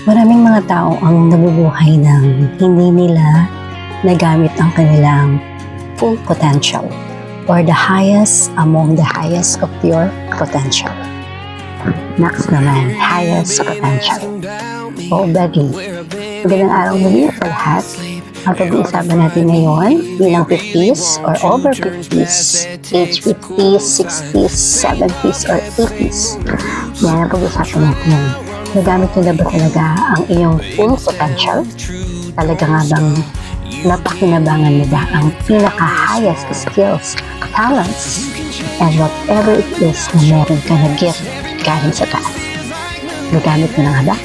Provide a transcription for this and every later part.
Maraming mga tao ang nabubuhay ng hindi nila nagamit ang kanilang full potential or the highest among the highest of your potential. Next naman, highest potential. O buddy, magandang araw muli sa lahat. Ang pag-uusapan natin ngayon bilang 50s or over 50s, age 50s, 60s, 70s, or 80s. Yan ang pag-uusapan natin. Nagamit nyo na ba talaga ang iyong full potential? Talaga nga bang napakinabangan mo ba ang pinaka-highest skills, talents, and whatever it is na meron ka na gift galing sa taas? Nagamit mo na nga ba?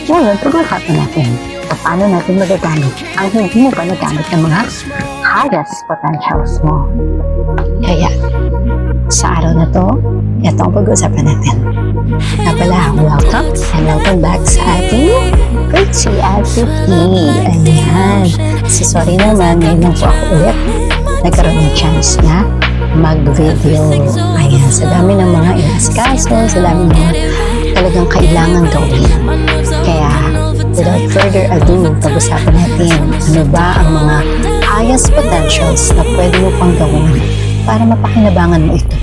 Ngayon, pag-uusapan natin paano natin magagamit ang hindi mo pa nagamit ng mga highest potentials mo. Kaya, sa araw na to, ito ang pag-uusapan natin. Welcome back sa ating Pretty at 50. Ayan. Sorry naman, ngayon lang po ako ulit nagkaroon ng chance na mag-video. Ayan, sa dami ng mga inaasikaso, sa dami ng mga talagang kailangan gawin. Kaya, without further ado, pag-usapan natin ano ba ang mga highest potentials na pwede mo pang gawin para mapakinabangan mo ito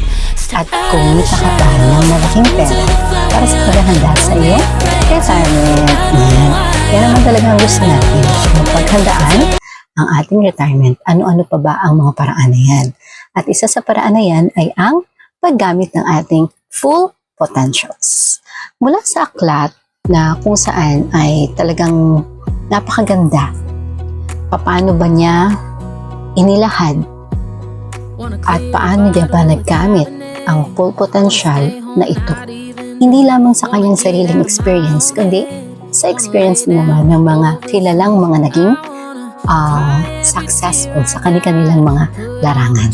at kumita ka pa ng malaking pera para sa paghahanda sa iyong retirement. Yan naman talaga ang gusto natin, mapaghandaan ang ating retirement. Ano-ano pa ba ang mga paraan na yan? At isa sa paraan na yan ay ang paggamit ng ating full potentials. Mula sa aklat na kung saan ay talagang napakaganda. Paano ba niya inilahad at paano niya ba naggamit ang full potential na ito? Hindi lamang sa kanyang sariling experience, kundi sa experience naman ng mga kilalang mga naging successful sa kanilang mga larangan.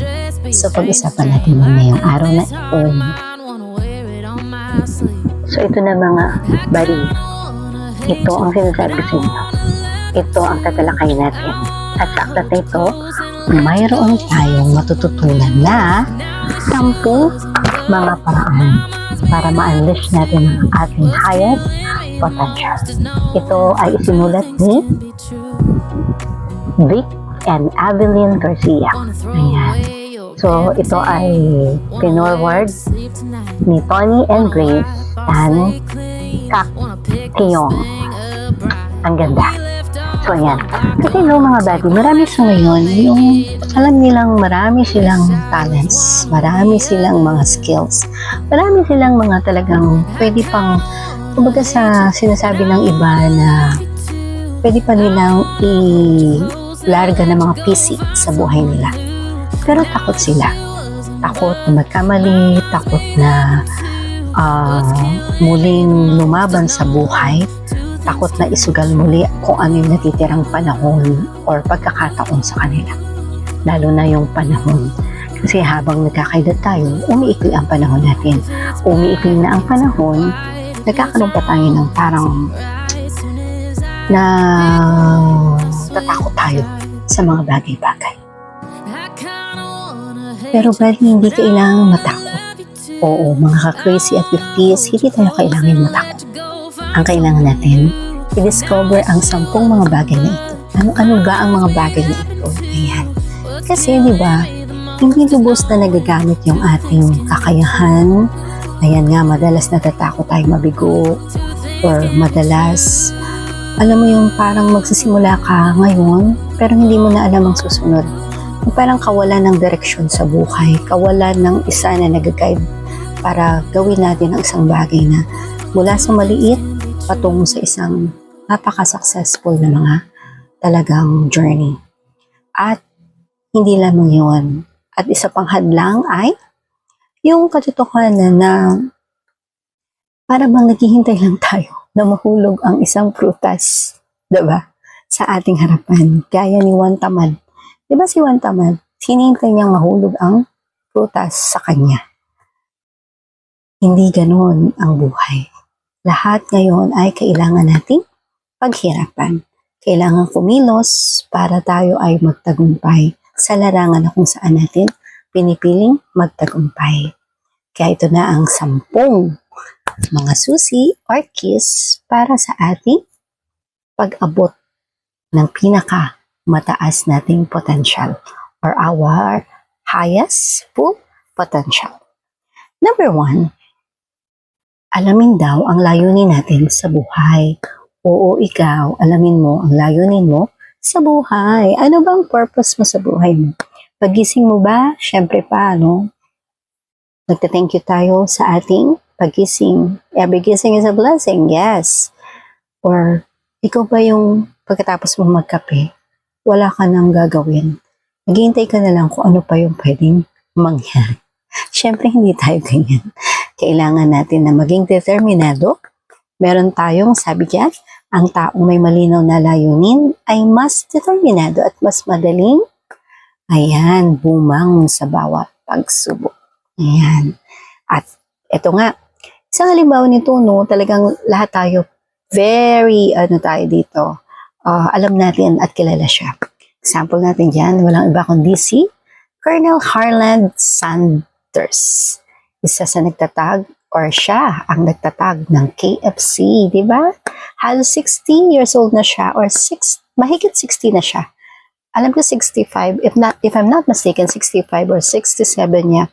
So pag-usapan natin ngayong araw na ito. So ito na mga buddy, ito ang sinasabi sa inyo. Ito ang tatalakayin natin. At sa aklat na ito, mayroon tayong matututunan na 10 mga paraan para ma-unleash natin ang ating highest potential. Ito ay isinulat ni Vic and Evelyn Garcia. Ayan. So, ito ay pinorward ni Tony and Grace and Kak Kiyong. Ang ganda. So, ayan. Kasi mga buddy, marami sa ngayon, yung alam nilang marami silang talents, marami silang mga skills, marami silang mga talagang pwede pang, kumbaga sa sinasabi ng iba na pwede pa nilang i-larga ng mga PC sa buhay nila. Pero takot sila. Takot na magkamali, takot na muling lumaban sa buhay, takot na isugal muli kung ano yung natitirang panahon or pagkakataon sa kanila. Lalo na yung panahon. Kasi habang nagkakaedad tayo, umiikli ang panahon natin. Umiikli na ang panahon, nagkakaroon pa tayo ng parang na tatakot tayo sa mga bagay-bagay. Pero hindi kailangan matakot. Oo, mga ka-crazy at 50s, hindi tayo kailangan matakot. Ang kailangan natin, i-discover ang 10 mga bagay na ito. Ano ba ang mga bagay na ito? Ayan. Kasi, di ba, hindi lubos na nagagamit yung ating kakayahan. Ayan nga, madalas natatakot tayo mabigo. Or madalas, alam mo yung parang magsisimula ka ngayon, pero hindi mo na alam ang susunod. Parang kawalan ng direksyon sa buhay, kawalan ng isa na nag-guide para gawin natin ang isang bagay na mula sa maliit patungo sa isang napaka-successful na mga talagang journey. At hindi lamang yun. At isa pang hadlang ay yung katotohanan na para bang naghihintay lang tayo na mahulog ang isang prutas, diba? Sa ating harapan. Gaya ni Juan Tamad. Diba si Juan Tamad, hinihintay niyang mahulog ang prutas sa kanya. Hindi ganoon ang buhay. Lahat ngayon ay kailangan nating paghirapan. Kailangan kumilos para tayo ay magtagumpay sa larangan na kung saan natin pinipiling magtagumpay. Kaya ito na ang 10 mga susi or keys para sa ating pag-abot ng pinaka mataas nating potential or our highest full potential. Number 1, alamin daw ang layunin natin sa buhay. Oo, ikaw, alamin mo ang layunin mo sa buhay. Ano bang purpose mo sa buhay mo? Pagising mo ba? Syempre pa, no? Nagta-thank you tayo sa ating pagising. Every gising is a blessing, yes. Or, ikaw ba yung pagkatapos mo magkape, wala ka nang gagawin? Naghihintay ka na lang kung ano pa yung pwedeng mangyari. Syempre, hindi tayo ganyan. Kailangan natin na maging determinado. Meron tayong, sabi dyan, ang taong may malinaw na layunin ay mas determinado at mas madaling, bumang sa bawat pagsubok. Ayan. At eto nga, isang halimbawa nito, no, talagang lahat tayo very, tayo dito, alam natin at kilala siya. Example natin dyan, walang iba kundi si Colonel Harland Sanders. Isa sa nagtatag, or siya ang nagtatag ng KFC, di ba? Halos 60 years old na siya, or mahigit 60 na siya. Alam ko 65, if I'm not mistaken, 65 or 67 niya,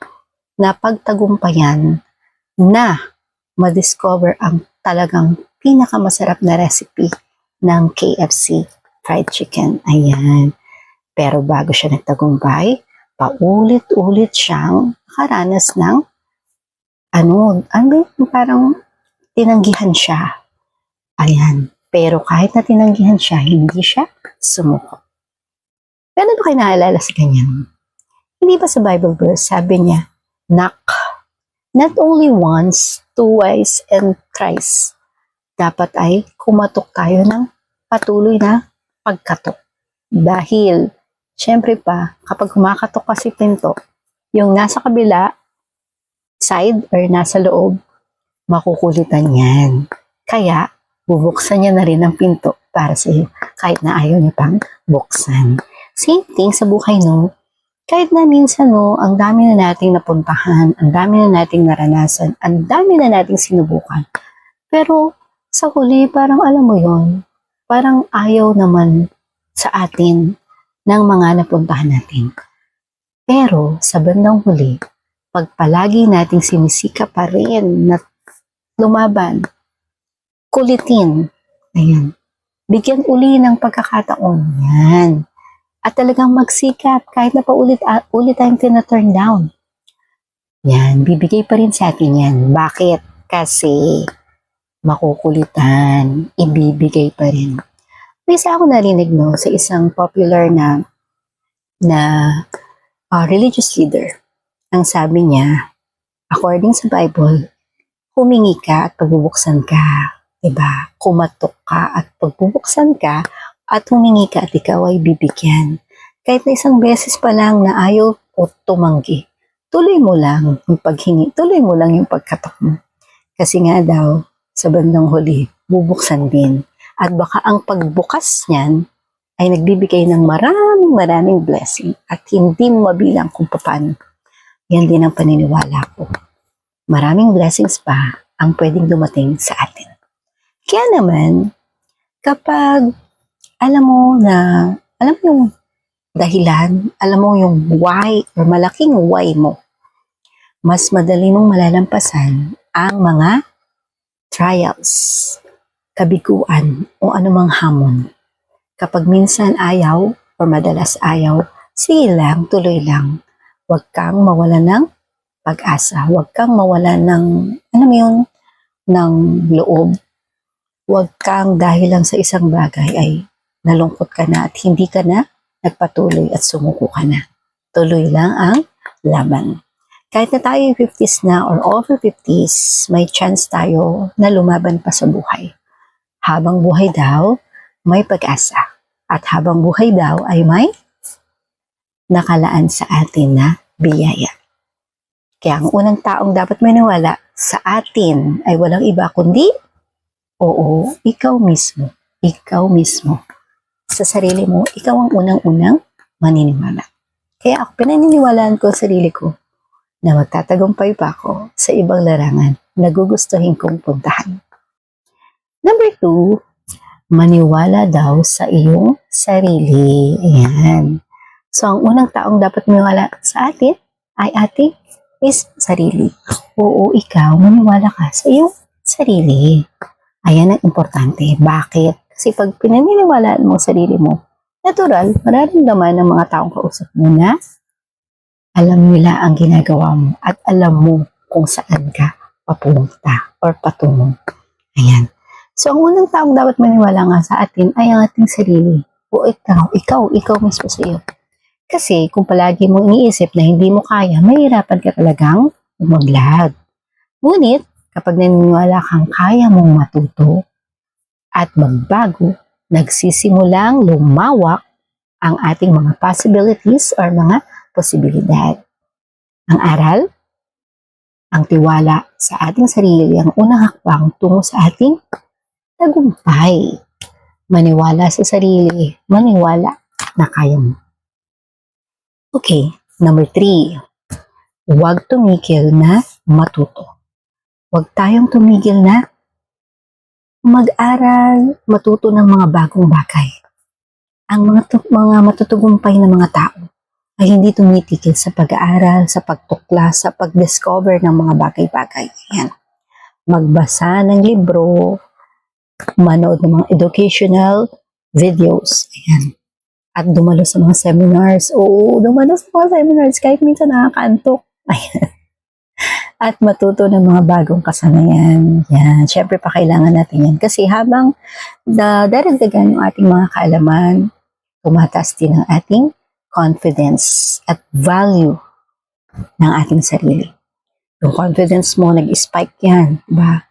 na pagtagumpayan na madiscover ang talagang pinakamasarap na recipe ng KFC fried chicken. Ayan. Pero bago siya nagtagumpay, paulit-ulit siyang nakaranas ng parang tinanggihan siya. Ayan. Pero kahit na tinanggihan siya, hindi siya sumuko. Pero ba kayo naalala sa ganyan? Hindi ba sa Bible verse, sabi niya, knock, not only once, twice, and thrice. Dapat ay kumatok tayo ng patuloy na pagkatok. Dahil, syempre pa, kapag kumakatok kasi pinto, yung nasa kabila, side or nasa loob, makukulitan yan. Kaya, bubuksan niya na rin ang pinto para sa iyo, kahit na ayaw niya pang buksan. Same thing sa buhay, no? Kahit na minsan, no, ang dami na nating napuntahan, ang dami na nating naranasan, ang dami na nating sinubukan. Pero, sa huli, parang alam mo yon, parang ayaw naman sa atin ng mga napuntahan natin. Pero, sa bandang huli, pag palagi nating sinisika pa rin na lumaban, kulitin, ayan, bigyan uli ng pagkakataon, yan. At talagang magsikap kahit na paulit tayong tina-turn down. Yan, bibigay pa rin sa atin yan. Bakit? Kasi makukulitan, ibibigay pa rin. May isa ako narinig, no, sa isang popular na religious leader. Ang sabi niya, according sa Bible, humingi ka at pagbubuksan ka. Diba? Kumatok ka at pagbubuksan ka at humingi ka at ikaw ay bibigyan. Kahit na isang beses pa lang na ayaw o tumanggi, tuloy mo lang yung paghingi, tuloy mo lang yung pagkatok mo. Kasi nga daw, sa bandang huli, bubuksan din. At baka ang pagbukas niyan ay nagbibigay ng maraming blessing at hindi mo mabilang kung paano. Yan din ang paniniwala ko. Maraming blessings pa ang pwedeng dumating sa atin. Kaya naman, kapag alam mo yung dahilan, alam mo yung why or malaking why mo, mas madali mong malalampasan ang mga trials, kabiguan o anumang hamon. Kapag minsan ayaw or madalas ayaw, sige lang, tuloy lang. Huwag kang mawalan ng pag-asa. Huwag kang mawalan ng, ng loob. Huwag kang dahil lang sa isang bagay ay nalungkot ka na at hindi ka na nagpatuloy at sumuko ka na. Tuloy lang ang laban. Kahit na tayo 50s na or over 50s, may chance tayo na lumaban pa sa buhay. Habang buhay daw, may pag-asa. At habang buhay daw ay may nakalaan sa atin na biyaya. Kaya ang unang taong dapat maniwala sa atin ay walang iba kundi, oo, ikaw mismo. Ikaw mismo. Sa sarili mo, ikaw ang unang-unang maniniwala. Kaya ako, pinaniniwalaan ko sa sarili ko na magtatagumpay pa ako sa ibang larangan na gugustuhin kong puntahan. Number 2, Maniwala daw sa iyong sarili. Ayan. So, ang unang taong dapat maniwala sa atin ay ating is sarili. Oo, ikaw, maniwala ka sa iyong sarili. Ayan ang importante. Bakit? Kasi pag pinaniniwalaan mo ang sarili mo, natural, mararamdaman ng mga taong kausap mo na alam nila ang ginagawa mo at alam mo kung saan ka papunta or patungo. Ayan. So, ang unang taong dapat maniwala nga sa atin ay ang ating sarili. O ikaw mismo sa iyo. Kasi kung palagi mong iniisip na hindi mo kaya, mahirapan ka talagang umaglad. Ngunit, kapag naniniwala kang kaya mong matuto at magbago, nagsisimulang lumawak ang ating mga possibilities or mga posibilidad. Ang aral, ang tiwala sa ating sarili, ang unang hakbang tungo sa ating tagumpay. Maniwala sa sarili, maniwala na kaya mo. Okay, number 3. Huwag tumigil na matuto. Huwag tayong tumigil na mag-aral, matuto ng mga bagong bagay. Ang mga matutugumpay na mga tao ay hindi tumitigil sa pag-aaral, sa pagtuklas, sa pag-discover ng mga bagay-bagay. Yan. Magbasa ng libro, manood ng mga educational videos. Ayan. At dumalo sa mga seminars. Oo, dumalo sa mga seminars kahit minsan nakakaantok. Ayan. At matuto ng mga bagong kasanayan. Yan. Siyempre pa kailangan natin yan. Kasi habang daragdagan yung ating mga kaalaman, tumataas din ang ating confidence at value ng ating sarili. Yung confidence mo, nag-spike yan. Diba?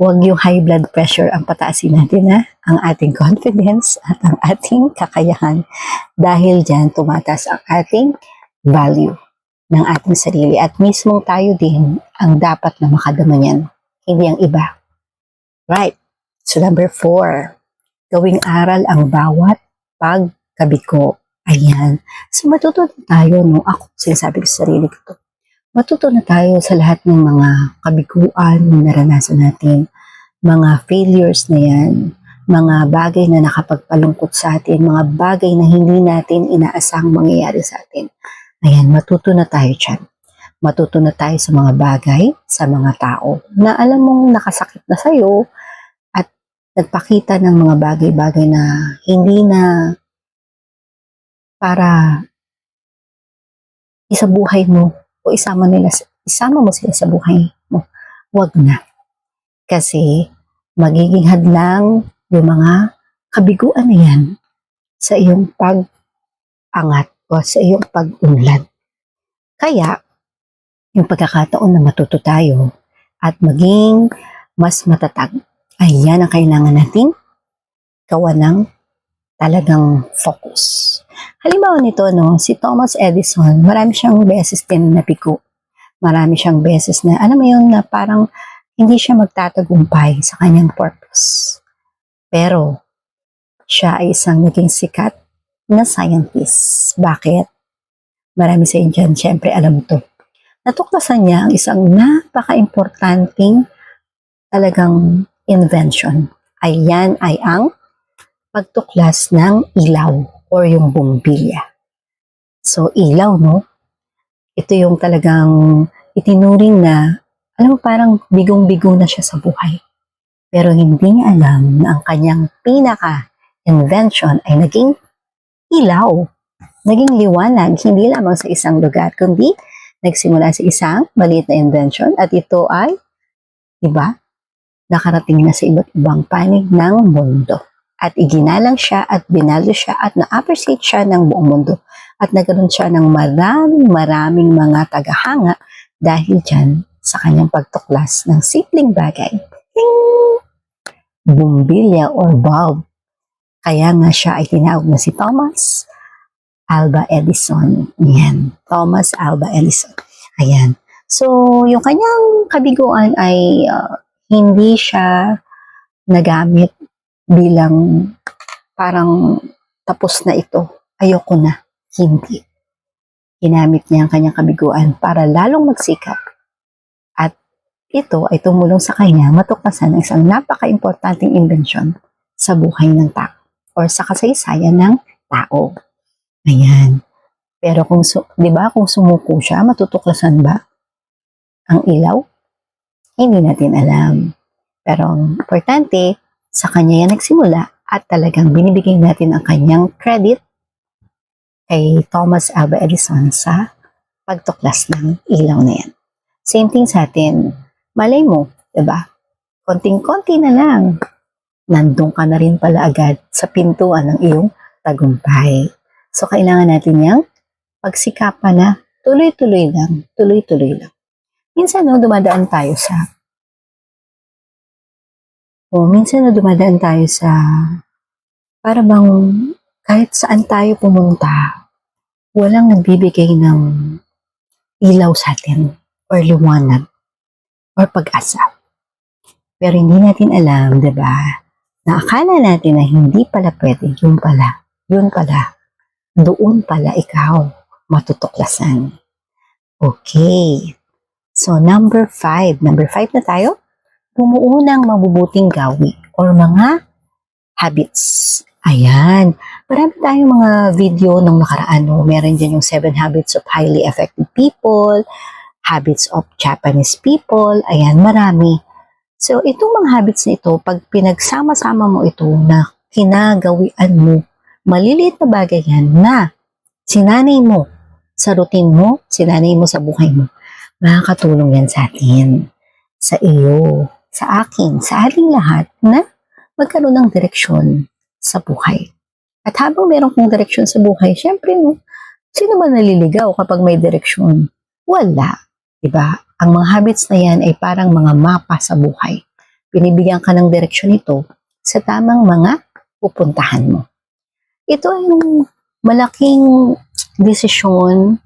Huwag yung high blood pressure ang pataasin natin, ha? Ang ating confidence at ang ating kakayahan. Dahil dyan, tumataas ang ating value ng ating sarili. At mismong tayo din ang dapat na makadama niyan. Hindi ang iba. Right. So number 4, gawing aral ang bawat pagkabiko. Ayan. So matuto tayo, no? Ako, sinasabi ko sa sarili ko to. Matuto na tayo sa lahat ng mga kabiguan na naranasan natin, mga failures na yan, mga bagay na nakapagpalungkot sa atin, mga bagay na hindi natin inaasahang mangyayari sa atin. Ayan, matuto na tayo dyan. Matuto na tayo sa mga bagay, sa mga tao na alam mong nakasakit na sa'yo at nagpakita ng mga bagay-bagay na hindi na para isabuhay mo o isama mo sila sa buhay mo. Huwag na. Kasi magiging hadlang yung mga kabiguan na yan sa iyong pag-angat o sa iyong pag-unlad. Kaya, yung pagkakataon na matuto tayo at maging mas matatag, ay yan ang kailangan nating gawan ng talagang focus. Halimbawa nito, no, si Thomas Edison, marami siyang beses din napiko. Marami siyang beses na, alam mo yun, na parang hindi siya magtatagumpay sa kanyang purpose. Pero, siya ay isang naging sikat na scientist. Bakit? Marami sa inyo dyan, syempre alam to. Natuklasan niya ang isang napaka-importanting talagang invention. Ayan ay ang pagtuklas ng ilaw or yung bombilya. So, ilaw, no? Ito yung talagang itinuring na, alam mo, parang bigong-bigo na siya sa buhay. Pero hindi niya alam na ang kanyang pinaka-invention ay naging ilaw. Naging liwanag, hindi lamang sa isang lugar, kundi nagsimula sa isang maliit na invention at ito ay, di ba, nakarating na sa iba't ibang panig ng mundo. At iginalang siya at binalo siya at na-appreciate siya ng buong mundo. At nagkaroon siya ng maraming mga tagahanga dahil dyan sa kanyang pagtuklas ng simpleng bagay. Ting! Bumbilya or bulb. Kaya nga siya ay tinawag na si Thomas Alva Edison. Ayan. Thomas Alva Edison. Ayan. So, yung kanyang kabiguan ay hindi siya nagamit bilang parang tapos na ito. Ayoko na. Hindi. Ginamit niya ang kanyang kabiguan para lalong magsikap. At ito ay tumulong sa kanya matuklasan ng isang napaka-importanting inbensyon sa buhay ng tao or sa kasaysayan ng tao. Ayan. Pero kung, di ba, kung sumuko siya, matutuklasan ba ang ilaw? Hindi natin alam. Pero ang importante, sa kanya yan nagsimula at talagang binibigay natin ang kanyang credit kay Thomas Alva Edison sa pagtuklas ng ilaw na yan. Same thing sa atin. Malay mo, diba? Konting-konti na lang. Nandun ka na rin pala agad sa pintuan ng iyong tagumpay. So, kailangan natin yung pagsikapan na tuloy-tuloy lang. Tuloy-tuloy lang. Minsan, dumadaan tayo sa para bang kahit saan tayo pumunta, walang nagbibigay ng ilaw sa atin or liwanag or pag-asa. Pero hindi natin alam, diba, na akala natin na hindi pala pwede, yun pala, doon pala ikaw matutuklasan. Okay. So, number 5 na tayo. Bumuo ng mabubuting gawi or mga habits. Ayan. Marami tayong mga video nung nakaraan. Meron dyan yung 7 habits of highly effective people, habits of Japanese people. Ayan, marami. So, itong mga habits na ito, pag pinagsama-sama mo ito na kinagawian mo, maliliit na bagay yan na sinanay mo sa routine mo, sinanay mo sa buhay mo, makakatulong yan sa atin, sa iyo, sa akin, sa ating lahat na magkaroon ng direksyon sa buhay. At habang meron kong direksyon sa buhay, syempre, sino ba naliligaw kapag may direksyon? Wala. Diba? Ang mga habits na yan ay parang mga mapa sa buhay. Binibigyan ka ng direksyon ito sa tamang mga pupuntahan mo. Ito ay malaking desisyon,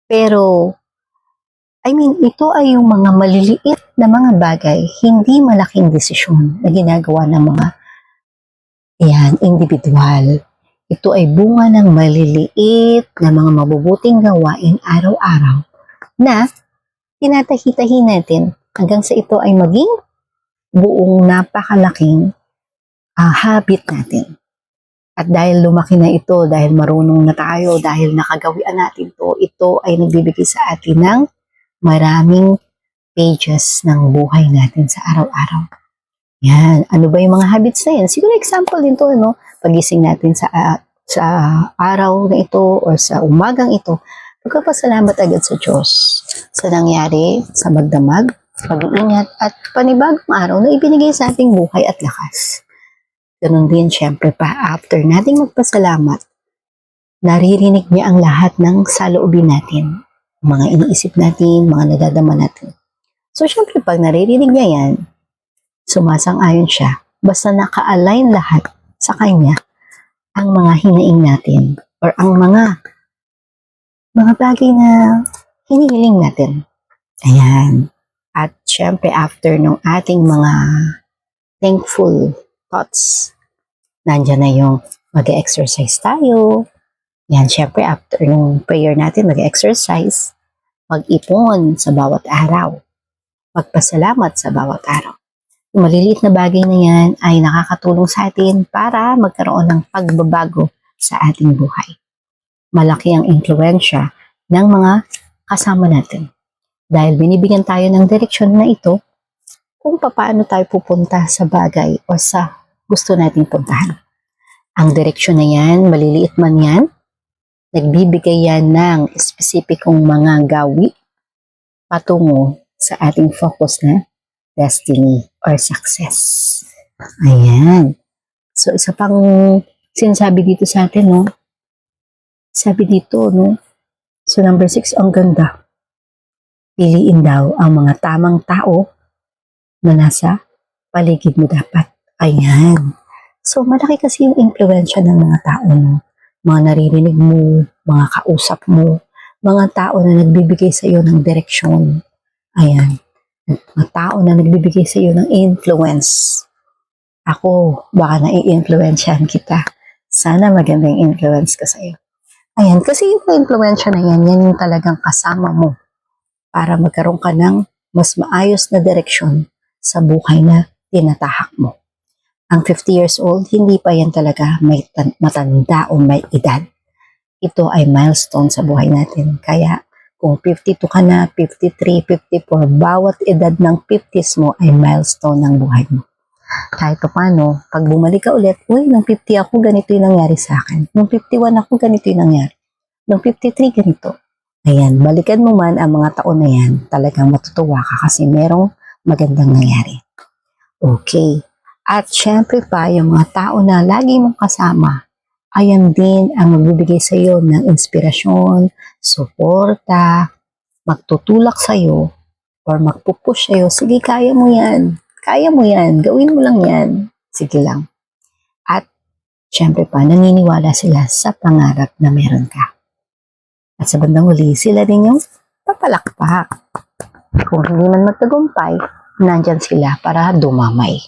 pero ito ay yung mga maliliit na mga bagay, hindi malaking desisyon na ginagawa ng mga individual. Ito ay bunga ng maliliit na mga mabubuting gawain araw-araw na tinatahi-tahi natin hanggang sa ito ay maging buong napakalaking habit natin. At dahil lumaki na ito, dahil marunong na tayo, dahil nakagawian natin ito ay nagbibigay sa atin ng maraming pages ng buhay natin sa araw-araw. Yan. Ano ba yung mga habits na yan? Siguro example din to, pagising natin sa araw na ito or sa umagang ito, magpapasalamat agad sa Diyos sa nangyari, sa magdamag, pag-iingat at panibagong araw na ibinigay sa ating buhay at lakas. Ganun din, syempre pa, after nating magpasalamat, naririnig niya ang lahat ng saloobin natin, mga iniisip natin, mga nadadama natin. So, syempre, pag naririnig niya yan, sumasang-ayon siya, basta naka-align lahat sa kanya ang mga hinaing natin or ang mga bagay na hinihiling natin. Ayan. At syempre, after nung ating mga thankful thoughts, nandyan na yung mag-exercise tayo. Yan, syempre, after nung prayer natin, mag-exercise, mag-ipon sa bawat araw, magpasalamat sa bawat araw. Yung maliliit na bagay na yan ay nakakatulong sa atin para magkaroon ng pagbabago sa ating buhay. Malaki ang impluwensya ng mga kasama natin. Dahil binibigyan tayo ng direksyon na ito kung paano tayo pupunta sa bagay o sa gusto nating puntahan. Ang direksyon na yan, maliliit man yan, nagbibigay yan ng espesipikong mga gawi patungo sa ating focus na destiny or success. Ayan. So, isa pang sinasabi dito sa atin, sabi dito, so number 6, ang ganda. Piliin daw ang mga tamang tao na nasa paligid mo dapat. Ayan. So, malaki kasi yung impluwensya ng mga tao, mga naririnig mo, mga kausap mo, mga tao na nagbibigay sa iyo ng direksyon. Ayan. Mga tao na nagbibigay sa iyo ng influence. Ako, baka nai-influensyahan kita. Sana magandang influence ka sa iyo. Ayan, kasi yung influensya na yan yung talagang kasama mo para magkaroon ka ng mas maayos na direksyon sa buhay na tinatahak mo. Ang 50 years old, hindi pa yan talaga may matanda o may edad. Ito ay milestone sa buhay natin. Kaya kung 52 ka na, 53, 54, bawat edad ng 50s mo ay milestone ng buhay mo. Kahit pa paano, pag bumalik ka ulit, uy, nung 50 ako, ganito yung nangyari sa akin. Nung 51 ako, ganito yung nangyari. Nung 53, ganito. Ayan, balikan mo man ang mga taon na yan, talagang matutuwa ka kasi merong magandang nangyari. Okay. At syempre pa, yung mga tao na lagi mong kasama, ayan din ang magbibigay sa iyo ng inspirasyon, suporta, magtutulak sa iyo, or magpupush sa iyo. Sige, kaya mo yan. Kaya mo yan. Gawin mo lang yan. Sige lang. At syempre pa, naniniwala sila sa pangarap na meron ka. At sa bandang huli, sila din yung papalakpak. Kung hindi man magtagumpay, nandyan sila para dumamay.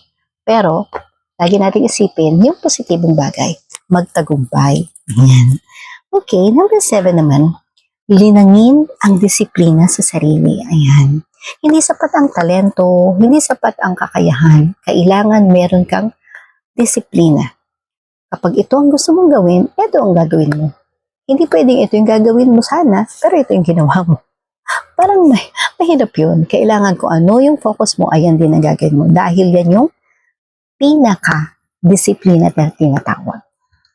Pero, lagi natin isipin yung positibong bagay. Magtagumpay. Ayan. Okay, number 7 naman. Linangin ang disiplina sa sarili. Ayan. Hindi sapat ang talento, hindi sapat ang kakayahan. Kailangan meron kang disiplina. Kapag ito ang gusto mong gawin, ito ang gagawin mo. Hindi pwedeng ito yung gagawin mo sana, pero ito yung ginawa mo. Parang mahirap yun. Kailangan kung ano yung focus mo, ayan din ang gagawin mo. Dahil yan yung pinaka-disiplina na tinatawag.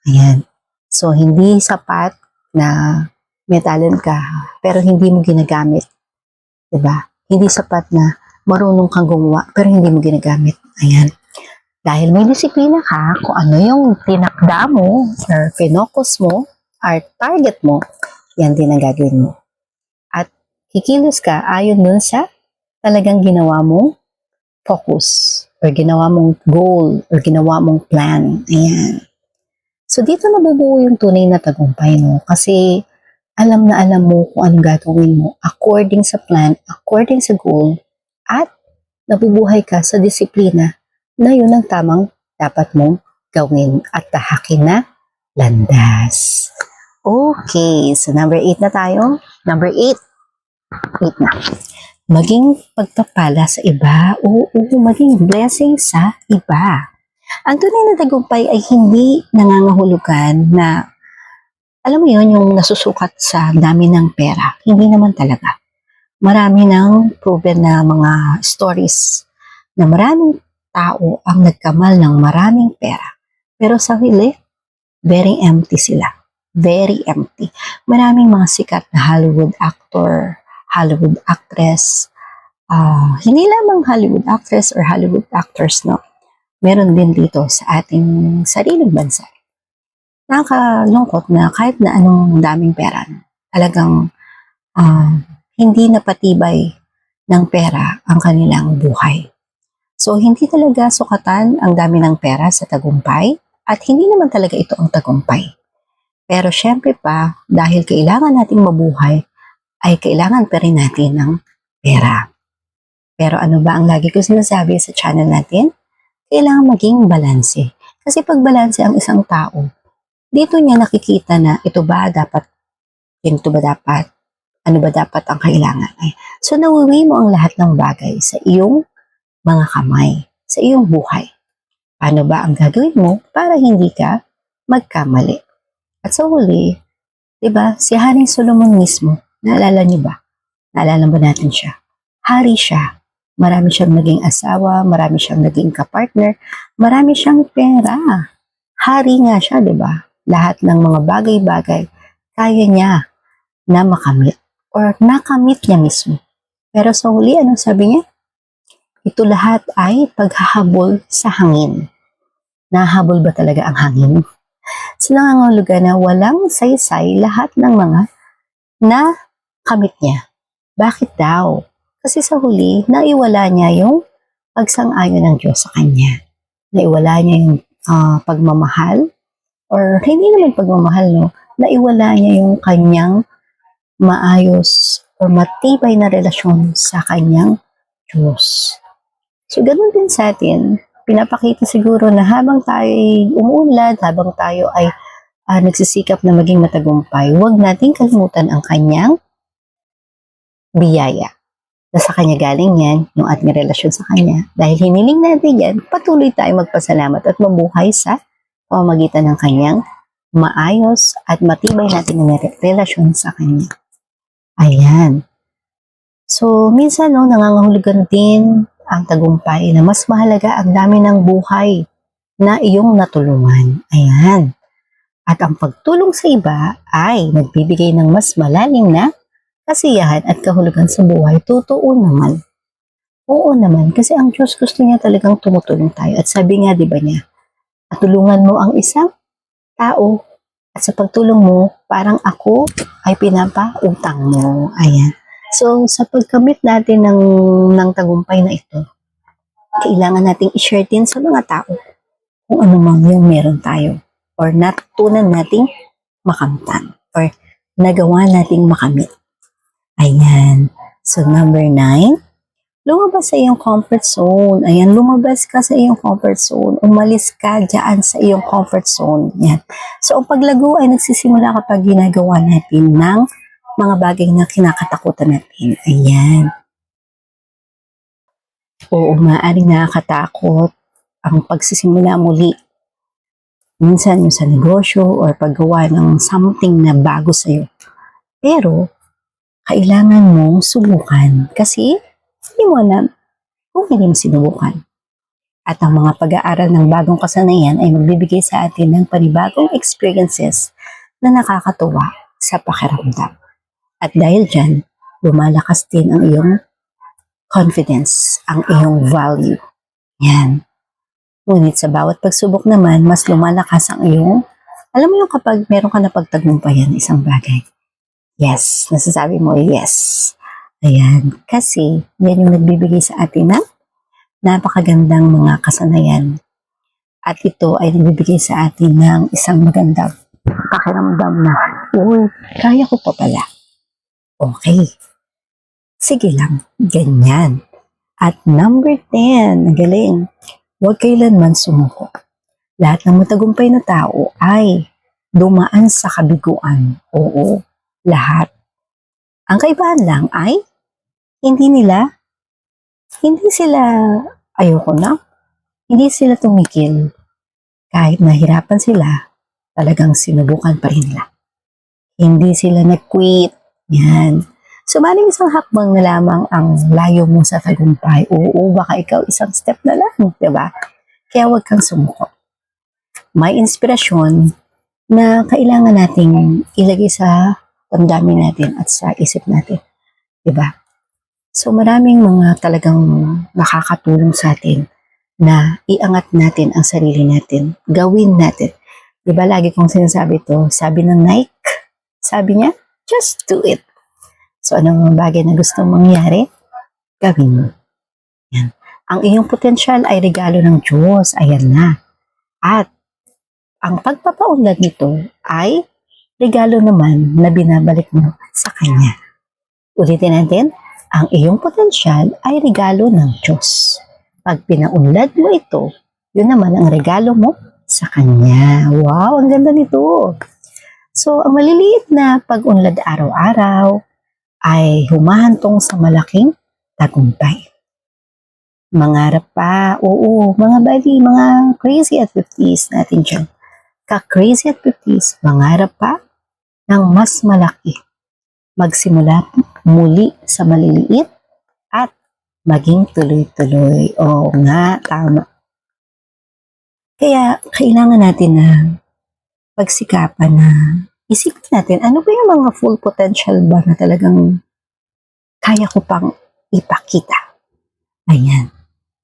Ayan. So, hindi sapat na may talent ka, pero hindi mo ginagamit. Diba? Hindi sapat na marunong kang gumawa, pero hindi mo ginagamit. Ayan. Dahil may disiplina ka, kung ano yung tinakda mo, or pinokos mo, or target mo, yan din ang gagawin mo. At kikilos ka ayon dun sa talagang ginawa mong focus, or ginawa mong goal, or ginawa mong plan. Ayan. So, dito nabubuo yung tunay na tagumpay, no? Kasi, alam na alam mo kung anong gagawin mo according sa plan, according sa goal, at nabubuhay ka sa disiplina na yun ang tamang dapat mong gawin at tahakin na landas. Okay, so number 8 na tayo. Number 8. 8 na. Maging pagpapala sa iba o maging blessing sa iba. Ang tunay na tagumpay ay hindi nangangahulugan na, alam mo yun, yung nasusukat sa dami ng pera. Hindi naman talaga. Marami ng proven na mga stories na maraming tao ang nagkamal ng maraming pera. Pero sa huli, very empty sila. Very empty. Maraming mga sikat na Hollywood actor, Hollywood actress, hindi lamang Hollywood actress or Hollywood actors, no? Meron din dito sa ating sariling bansa. Nakakalungkot na kahit na anong daming pera, talagang hindi napatibay ng pera ang kanilang buhay. So, hindi talaga sukatan ang dami ng pera sa tagumpay at hindi naman talaga ito ang tagumpay. Pero syempre pa, dahil kailangan nating mabuhay, ay kailangan pa rin natin ng pera. Pero ano ba ang lagi ko sinasabi sa channel natin? Kailangan maging balanse. Kasi pag balanse ang isang tao, dito niya nakikita na ito ba dapat, ito ba dapat, ano ba dapat ang kailangan. So nauwi mo ang lahat ng bagay sa iyong mga kamay, sa iyong buhay. Paano ba ang gagawin mo para hindi ka magkamali? At sa huli, diba, si Haring Solomon mismo, naalala niyo ba? Naalala ba natin siya? Hari siya. Marami siyang naging asawa, marami siyang naging kapartner, marami siyang pera. Hari nga siya, diba? Lahat ng mga bagay-bagay, kaya niya na makamit or nakamit niya mismo. Pero sa huli, anong sabi niya? Ito lahat ay paghahabol sa hangin. Nahabol ba talaga ang hangin? So nangangahulugan na walang saysay lahat ng mga nakamit niya. Bakit daw? Kasi sa huli, naiwala niya yung pagsang-ayon ng Diyos sa kanya. Naiwala niya yung pagmamahal, or hindi naman pagmamahal, no? Naiwala niya yung kanyang maayos o matibay na relasyon sa kanyang Diyos. So, ganun din sa atin. Pinapakita siguro na habang tayo ay umuunlad, habang tayo ay nagsisikap na maging matagumpay, huwag nating kalimutan ang kanyang biyaya. na sa Kanya galing yan, yung ating relasyon sa Kanya. Dahil hiniling natin yan, patuloy tayo magpasalamat at mabuhay sa pamamagitan ng Kanyang maayos at matibay natin na relasyon sa Kanya. Ayan. So, minsan, no, nangangahulugan din ang tagumpay na mas mahalaga ang dami ng buhay na iyong natulungan. Ayan. At ang pagtulong sa iba ay nagbibigay ng mas malalim na kasiyahan at kahulugan sa buhay. Totoo naman. Oo naman, kasi ang Diyos gusto niya talagang tumutulong tayo. At sabi nga, di ba niya, at tulungan mo ang isang tao at sa pagtulong mo, parang ako ay pinapautang mo. Ayan. So, sa pagkamit natin ng tagumpay na ito, kailangan nating i-share din sa mga tao kung ano man yung meron tayo or natutunan nating makamtan or nagawa nating makamit. Ayan. So, number 9, lumabas sa iyong comfort zone. Ayan, lumabas ka sa iyong comfort zone. Umalis ka dyan sa iyong comfort zone. Ayan. So, ang paglago ay nagsisimula kapag ginagawa natin ng mga bagay na kinakatakutan natin. Ayan. Oo, maaaring nakakatakot ang pagsisimula muli. Minsan yung sa negosyo or paggawa ng something na bago sa'yo. Pero, kailangan mong subukan kasi hindi mo alam kung hindi mo sinubukan. At ang mga pag-aaral ng bagong kasanayan ay magbibigay sa atin ng panibagong experiences na nakakatuwa sa pakiramdam. At dahil dyan, lumalakas din ang iyong confidence, ang iyong value. Yan. Ngunit sa bawat pagsubok naman, mas lumalakas ang iyong, alam mo yung kapag meron ka na pagtagumpayan isang bagay. Yes, nasasabi mo yes. Ayan, kasi yan yung nagbibigay sa atin ng napakagandang mga kasanayan. At ito ay nagbibigay sa atin ng isang magandang pakiramdam na, uy, kaya ko pa pala. Okay. Sige lang, ganyan. At number 10, ang galing, huwag kailanman sumuko. Lahat ng matagumpay na tao ay dumaan sa kabiguan. Oo, lahat. Ang kaibahan lang ay hindi sila, ayoko na, hindi sila tumigil. Kahit nahirapan sila, talagang sinubukan pa rin nila. Hindi sila nag-quit. Yan. So, maling isang hakbang na lamang ang layo mo sa tagumpay. Oo, baka ikaw isang step na lang, diba? Kaya huwag kang sumuko. May inspirasyon na kailangan nating ilagay sa damdamin natin at sa isip natin. Diba? So maraming mga talagang nakakatulong sa atin na iangat natin ang sarili natin. Gawin natin. Diba lagi kong sinasabi to, sabi ng Nike, sabi niya, just do it. So anong bagay na gusto mangyari, gawin mo. Yan. Ang iyong potensyal ay regalo ng Diyos. Ayan na. At ang pagpapaunlad nito ay regalo naman na binabalik mo sa Kanya. Ulitin natin, ang iyong potensyal ay regalo ng Diyos. Pag pinaunlad mo ito, yun naman ang regalo mo sa Kanya. Wow, ang ganda nito. So, ang maliliit na pag-unlad araw-araw ay humahantong sa malaking tagumpay. Mangarap pa, oo, mga buddy, mga crazy at 50s natin dyan. Ka-crazy at 50s, mangarap pa ng mas malaki. Magsimula muli sa maliliit at maging tuloy-tuloy. Oo nga, tama. Kaya kailangan natin na pagsikapan na isipin natin, ano ba yung mga full potential ba na talagang kaya ko pang ipakita. Ayan.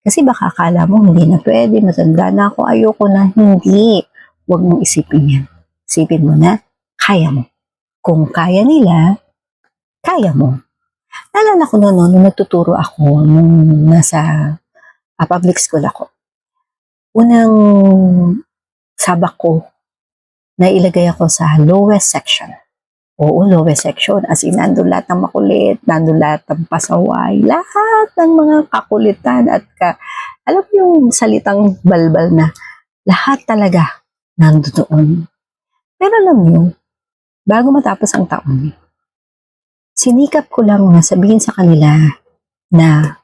Kasi baka akala mo hindi na pwede, matanda na ako, ayoko na, hindi. Huwag mong isipin yan. Isipin mo na, kaya mo. Kung kaya nila, kaya mo. Naalala ko noon, nung nagtuturo ako, nung nasa public school ako. Unang sabak ko, nailagay ako sa lowest section. Oo, lowest section. As in, nandun lahat ng makulit, nandun lahat ng pasaway, lahat ng mga kakulitan at alam mo yung salitang balbal na lahat talaga nandun. Pero alam niyo, bago matapos ang taon, sinikap ko lang na sabihin sa kanila na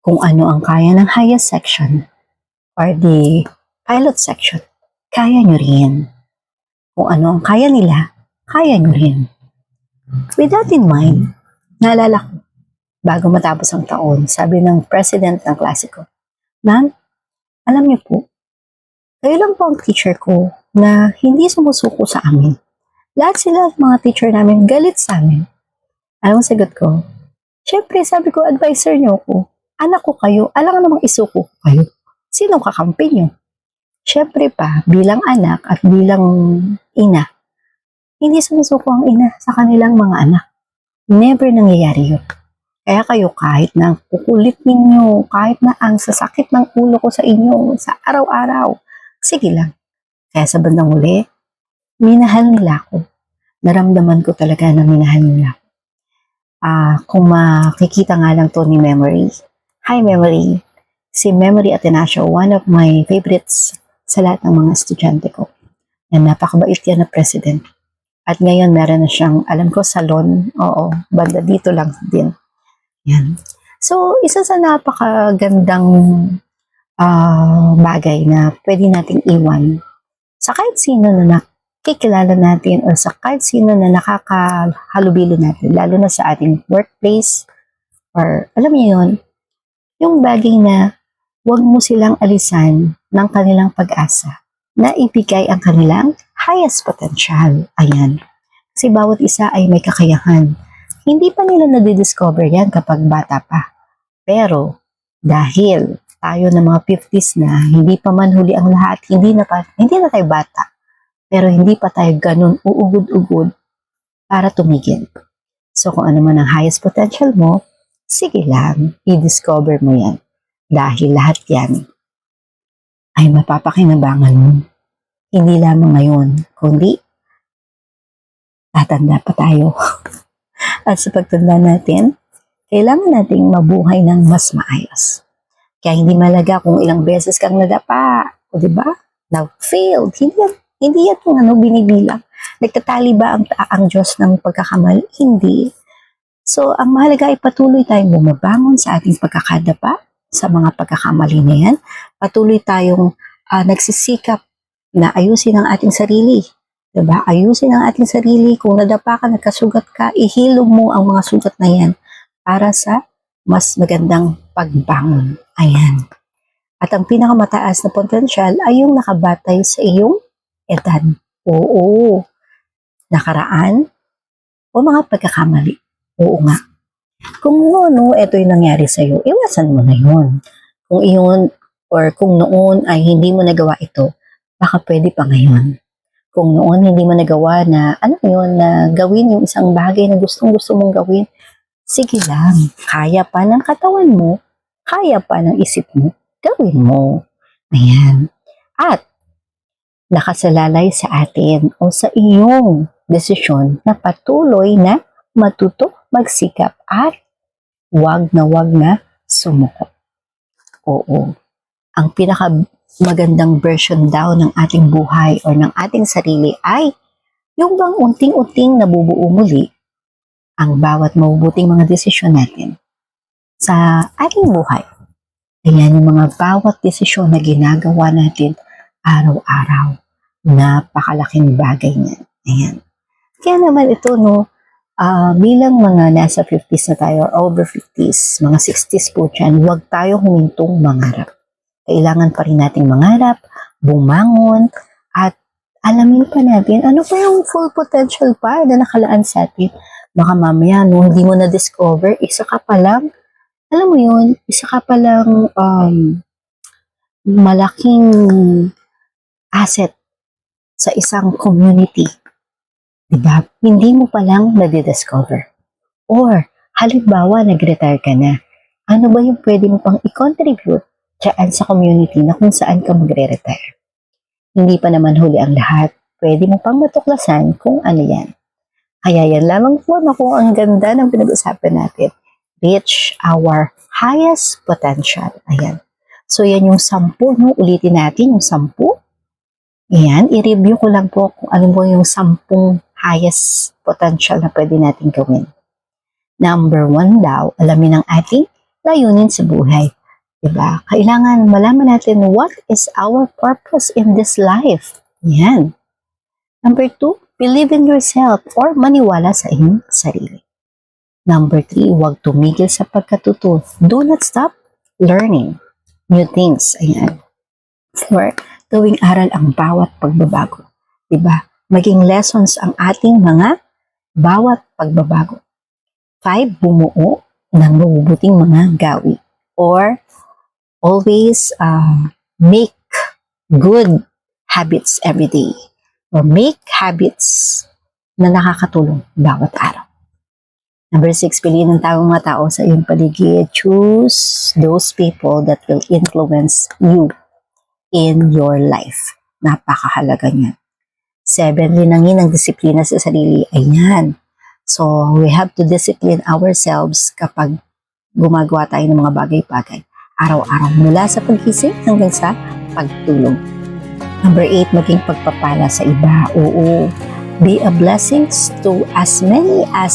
kung ano ang kaya ng highest section or the pilot section, kaya nyo rin. Kung ano ang kaya nila, kaya nyo rin. With that in mind, naalala ko, bago matapos ang taon, sabi ng president ng klase ko, "Ma'am, alam niyo po, kayo lang po ang teacher ko na hindi sumusuko sa amin. Lahat sila, mga teacher namin, galit sa amin." Alam mo sagot ko? Siyempre, sabi ko, advisor niyo ako. Anak ko kayo, alam namang isuko ko kayo. Sino kakampi niyo? Siyempre pa, bilang anak at bilang ina, hindi sumusuko ang ina sa kanilang mga anak. Never nangyayari yun. Kaya kayo, kahit na kukulit ninyo, kahit na ang sasakit ng ulo ko sa inyo, sa araw-araw, sige lang. Kaya sa bandang huli, minahal nila ako. Naramdaman ko talaga na minahal nila ako. Kung makikita nga lang to ni Memory. Hi Memory. Si Memory Atenasio, one of my favorites sa lahat ng mga estudyante ko. Yan, napakabait yan na president. At ngayon meron na siyang, alam ko, salon. Oo, banda dito lang din. Yan. So, isa sa napakagandang bagay na pwede nating iwan sa kahit sino na nakikilala natin o sa kahit sino na nakakahalubilo natin, lalo na sa ating workplace or alam niyo yun, yung bagay na huwag mo silang alisan ng kanilang pag-asa na ibigay ang kanilang highest potential. Ayan. Kasi bawat isa ay may kakayahan. Hindi pa nila nadidiscover yan kapag bata pa. Pero dahil tayo ng mga 50s na hindi pa man huli ang lahat, hindi na tayo bata. Pero hindi pa tayo ganun uugod-ugod para tumigil. So kung ano man ang highest potential mo, sige lang, i-discover mo yan. Dahil lahat yan ay mapapakinabangan mo. Hindi lamang ngayon, kundi tatanda pa tayo. At sa pagtanda natin, kailangan nating mabuhay ng mas maayos. Kaya hindi malaga kung ilang beses kang nadapa, o diba? Now, failed. Hindi yan yung binibilang. Nagtatali ba ang Diyos ng pagkakamali? Hindi. So, ang mahalaga ay patuloy tayong bumabangon sa ating pagkakadapa, sa mga pagkakamali na yan. Patuloy tayong nagsisikap na ayusin ang ating sarili. Diba? Ayusin ang ating sarili. Kung nadapa ka, nagkasugat ka, ihilom mo ang mga sugat na yan para sa mas magandang pagbangon. Ayan. At ang pinakamataas na potensyal ay yung nakabatay sa iyong edad. Oo. Nakaraan o mga pagkakamali. Oo nga. Kung ito yung nangyari sa'yo, iwasan mo na yun. Kung iyon or kung noon ay hindi mo nagawa ito, baka pwede pa ngayon. Kung noon hindi mo nagawa na, na gawin yung isang bagay na gustong-gusto mong gawin, sige lang, kaya pa ng katawan mo, kaya pa ng isip mo, gawin mo. Ayan. At nakasalalay sa atin o sa iyong desisyon na patuloy na matuto, magsikap at wag na sumuko. Oo. Ang pinakamagandang version daw ng ating buhay o ng ating sarili ay yung bang unting-unting nabubuo muli ang bawat mabubuting mga desisyon natin sa ating buhay. Ayan yung mga bawat desisyon na ginagawa natin araw-araw. Napakalaking bagay niyan. Ayan. Kaya naman ito, bilang mga nasa 50s na tayo or over 50s, mga 60s po dyan, huwag tayo humintong mangarap. Kailangan pa rin nating mangarap, bumangon, at alamin pa natin ano pa yung full potential pa na nakalaan sa atin. Baka mamaya, hindi mo na-discover, isa ka pa lang, alam mo yun, isa ka pa lang malaking asset sa isang community. Diba? Hindi mo pa lang nadidiscover. Or, halimbawa, nag-retire ka na. Ano ba yung pwede mo pang i-contribute dyan sa community na kung saan ka magre-retire? Hindi pa naman huli ang lahat. Pwede mo pang matuklasan kung ano yan. Kaya yan lamang po na kung ang ganda ng pinag-usapan natin. Reach our highest potential. Ayan. So, yan yung 10. Ulitin natin yung 10. Ayan. I-review ko lang po kung ano po yung 10 highest potential na pwede natin gawin. Number 1 daw, alamin ang ating layunin sa buhay. Diba? Kailangan malaman natin what is our purpose in this life. Yan. Number 2, believe in yourself or maniwala sa iyong sarili. Number 3, huwag tumigil sa pagkatuto. Do not stop learning new things. Ayan. 4, gawing aral ang bawat pagbabago. Diba? Maging lessons ang ating mga bawat pagbabago. 5, bumuo ng mabubuting mga gawi. Or, always make good habits every day. Or make habits na nakakatulong bawat araw. Number 6, piliin ng mga tao sa iyong paligid. Choose those people that will influence you in your life. Napakahalaga niyan. 7, linangin ang disiplina sa sarili. Ayan. So, we have to discipline ourselves kapag gumagawa tayo ng mga bagay-bagay. Araw-araw mula sa paggising hanggang sa pagtulog. Number 8, maging pagpapala sa iba. Oo. Be a blessing to as many as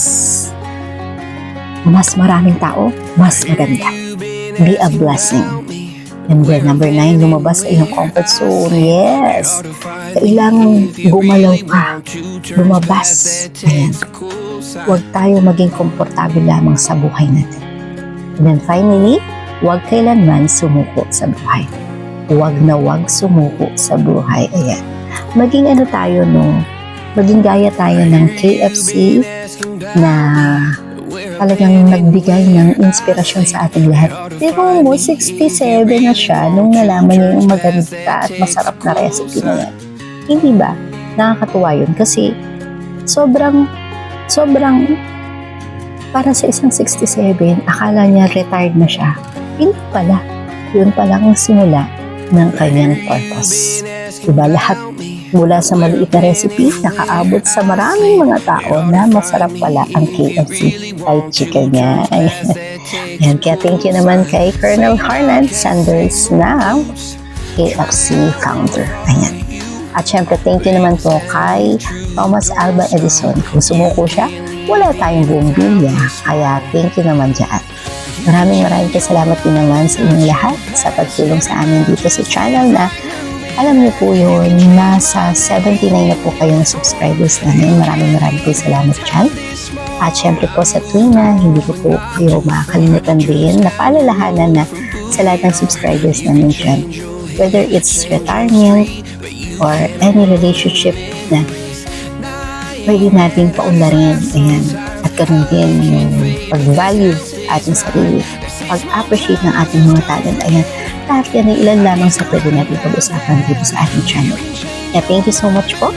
mas maraming tao, mas maganda. Be a blessing. And then number 9, lumabas sa iyong comfort zone. Yes. Kailangan gumalaw ka. Lumabas. Ayan. Huwag tayo maging komportable lamang sa buhay natin. And then finally, huwag kailanman sumuko sa buhay. Huwag na huwag sumuko sa buhay. Ayan. Maging ano tayo, no? Maging gaya tayo ng KFC na talagang nagbigay ng inspirasyon sa ating lahat. Pero mo, 67 na siya nung nalaman niya yung maganda at masarap na recipe na yan. Hindi ba? Nakakatuwa yun kasi sobrang para sa isang 67, akala niya retired na siya. Hindi pala. Yun pala ang simula ng kanyang purpose. Diba? Lahat mula sa maliit na recipe, nakaabot sa maraming mga tao na masarap pala ang KFC fried chicken niya. Ayan. Kaya thank you naman kay Colonel Harland Sanders na KFC founder. Ayan. At syempre, thank you naman po kay Thomas Alva Edison. Kung sumuko siya, wala tayong buong bilya. Kaya thank you naman dyan. Maraming salamat din naman sa inyong lahat sa pagtulong sa amin dito sa channel na alam niyo po yun, nasa 79 na po kayo na subscribers namin. Maraming po salamat dyan. At syempre po sa tuwing na hindi ko po kayo makakalimutan din na paalalahanan na sa lahat ng subscribers namin dyan, whether it's retirement or any relationship na pwede natin paunlarin. Ayan. At ganun din yung pag-value ating sarili, pag-appreciate ng ating mga talent. Ayan. Lahat yan ay ilan lamang sa pwede natin pag-usapan dito sa ating channel. Kaya thank you so much po.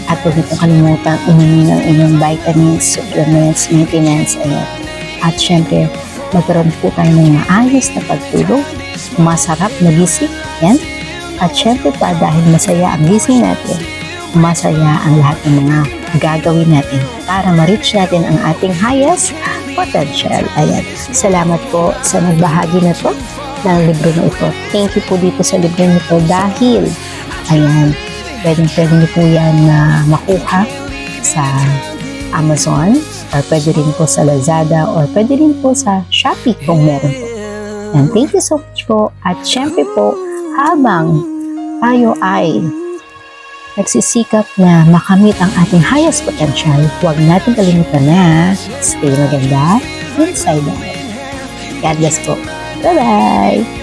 At huwag nitong kalimutan inumin ng inyong vitamins, supplements, maintenance. Ayan. At syempre, magkaroon po tayo ng maayos na pagtulog, masarap na gising. Yan. At syempre pa, dahil masaya ang gising natin, masaya ang lahat ng mga gagawin natin para ma-reach natin ang ating highest potential. Ayan. Salamat po sa nagbahagi na to ng libro na ito. Thank you po dito sa libro nito dahil, ayan, pwede niyo po yan na makuha sa Amazon or pwede rin po sa Lazada or pwede rin po sa Shopee kung meron po. And thank you so much po. At syempre po, habang tayo ay nagsisikap na makamit ang ating highest potential, huwag natin kalimutan na stay maganda inside out. God bless po. Bye-bye!